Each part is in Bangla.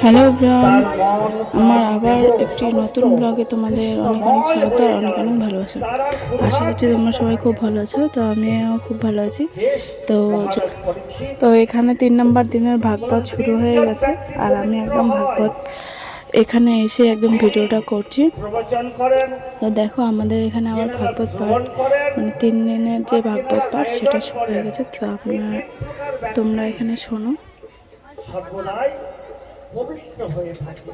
হ্যালো এভরিওয়ান, আমার আবার একটি নতুন ব্লগে তোমাদের অনেক অনেক স্বাগত আর অনেক অনেক ভালোবাসা। আশা করছি তোমরা সবাই খুব ভালো আছো। তো আমিও খুব ভালো আছি। তো তো এখানে 3 নম্বর দিনের ভাগবত শুরু হয়ে গেছে আর আমি একদম ভাগবত এখানে এসে একদম ভিডিওটা করছি। তো দেখো আমাদের এখানে আবার ভাগবত পাঠ মানে 3 দিনের যে ভাগবত পাঠ সেটা শুরু হয়ে গেছে। তো তোমরা এখানে শোনো। সর্বদাই পবিত্র হয়ে থাকে।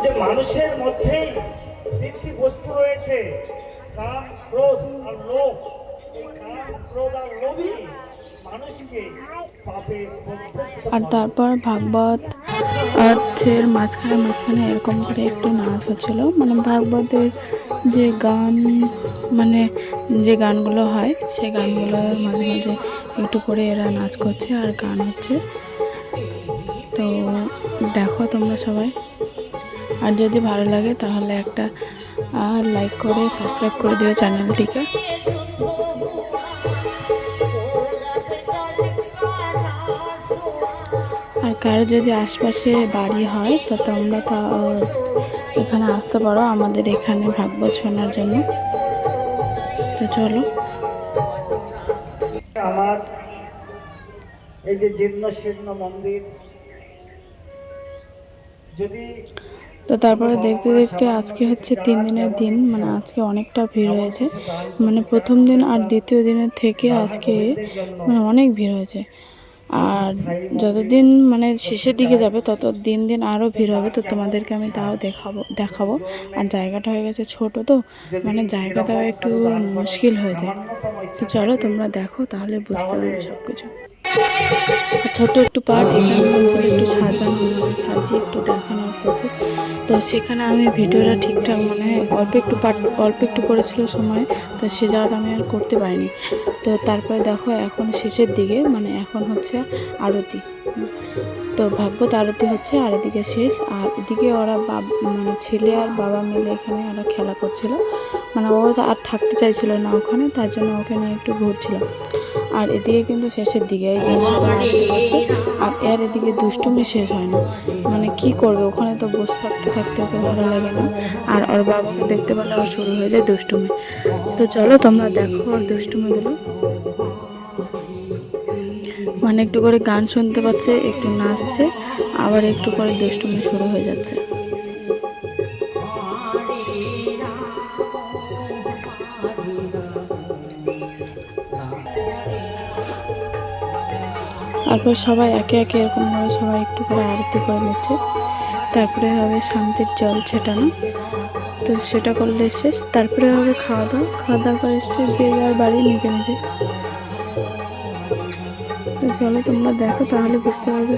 যে মানুষের মধ্যে তিনটি বস্তু রয়েছে, কাম, ক্রোধ আর লোভ। এই কাম, ক্রোধ আর লোভই মানুষকে পাপে আর তারপর ভাগবত অর্থের মাঝখানে এরকম করে একটু নাচ হচ্ছিল, মানে ভাগবতের যে গান মানে যে গানগুলো হয় সেই গানগুলোর মাঝে মাঝে একটু করে এরা নাচ করছে আর গান হচ্ছে। তো দেখো তোমরা সবাই, আর যদি ভালো লাগে তাহলে একটা লাইক করে সাবস্ক্রাইব করে দিও চ্যানেলটিকে। আর কারো যদি আশপাশে বাড়ি হয় তো তোমরা এখানে আসতে পারো আমাদের এখানে ভাগবত শোনার জন্য। তো চলো। আমার এই যে জীর্ণ শীর্ণ মন্দির, যদি তো তারপরে দেখতে দেখতে আজকে হচ্ছে 3 দিনের দিন, মানে আজকে অনেকটা ভিড় হয়েছে। মানে প্রথম দিন আর দ্বিতীয় দিনের থেকে আজকে মানে অনেক ভিড় হয়েছে। আর যতদিন মানে শেষের দিকে যাবে তত দিন দিন আরও ভিড় হবে। তো তোমাদেরকে আমি তাও দেখাবো। আর জায়গাটা হয়ে গেছে ছোট, তো মানে জায়গা দেওয়া একটু মুশকিল হয়ে যায়। তো চলো তোমরা দেখো, তাহলে বুঝতে পারবে সব কিছু। ছোট একটু পার্ট এখানে হয়েছিল একটু সাজানো, মানে সাজিয়ে একটু দেখানোর প্রসেস। তো সেখানে আমি ভিডিওটা ঠিকঠাক মানে অল্প একটু করেছিল সময়, তো সে জায়গাটা আমি আর করতে পারিনি। তো তারপরে দেখো এখন শেষের দিকে, মানে এখন হচ্ছে আরতি। তো ভাগবত আরতি হচ্ছে আর এদিকে শেষ। আর এদিকে ওরা মানে ছেলে আর বাবা মিলে এখানে ওরা খেলা করছিল, মানে ও আর থাকতে চাইছিল না ওখানে, তার জন্য ওকে নিয়ে একটু ঘুরছিল। আর এদিকে কিন্তু শেষের দিকে এই যে সবাই আরতি করছে, আর এর এদিকে দুষ্টুমি শেষ হয় না। মানে কি করবে, ওখানে তো বসে থাকতে ওকে ভালো লাগে না। আর ওর বাবাকে দেখতে পেলে ওর শুরু হয়ে যায় দুষ্টুমি। তো চলো তোমরা দেখো ওর দুষ্টুমিগুলো। মানে একটু করে গান শুনতে পাচ্ছে, একটু নাচছে, আবার একটু করে দুষ্টুমি শুরু হয়ে যাচ্ছে। তারপর সবাই একে একে এরকমভাবে সবাই একটু করে আরতি করে নিচ্ছে। তারপরে হবে শান্তির জল ছেটানো, তো সেটা করলে শেষ। তারপরে হবে খাওয়া দাওয়া করে এসছে যে যার বাড়ি নিজে নিজে। তো চলো তোমরা দেখো, তাহলে বুঝতে পারবে।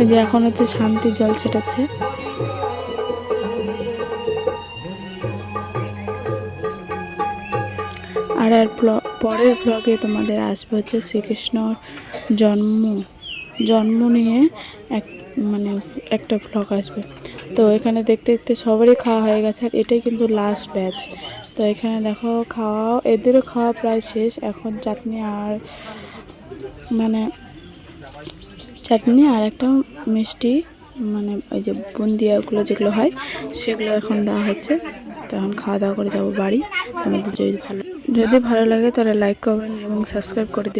এই যে এখন হচ্ছে শান্তির জল ছেটাচ্ছে। আর পরের ব্লগে তোমাদের আসবে হচ্ছে শ্রীকৃষ্ণর জন্ম নিয়ে মানে একটা ব্লগ আসবে। তো এখানে দেখতে দেখতে সবারই খাওয়া হয়ে গেছে, আর এটাই কিন্তু লাস্ট ব্যাচ। তো এখানে দেখো এদেরও খাওয়া প্রায় শেষ। এখন চাটনি আর একটা মিষ্টি, মানে ওই যে বুন্দিয়াগুলো যেগুলো হয় সেগুলো এখন দেওয়া হচ্ছে। তো এখন খাওয়া দাওয়া করে যাবো বাড়ি। তোমাদের যদি ভালো লাগে তাহলে লাইক, কমেন্ট এবং সাবস্ক্রাইব করে দিও।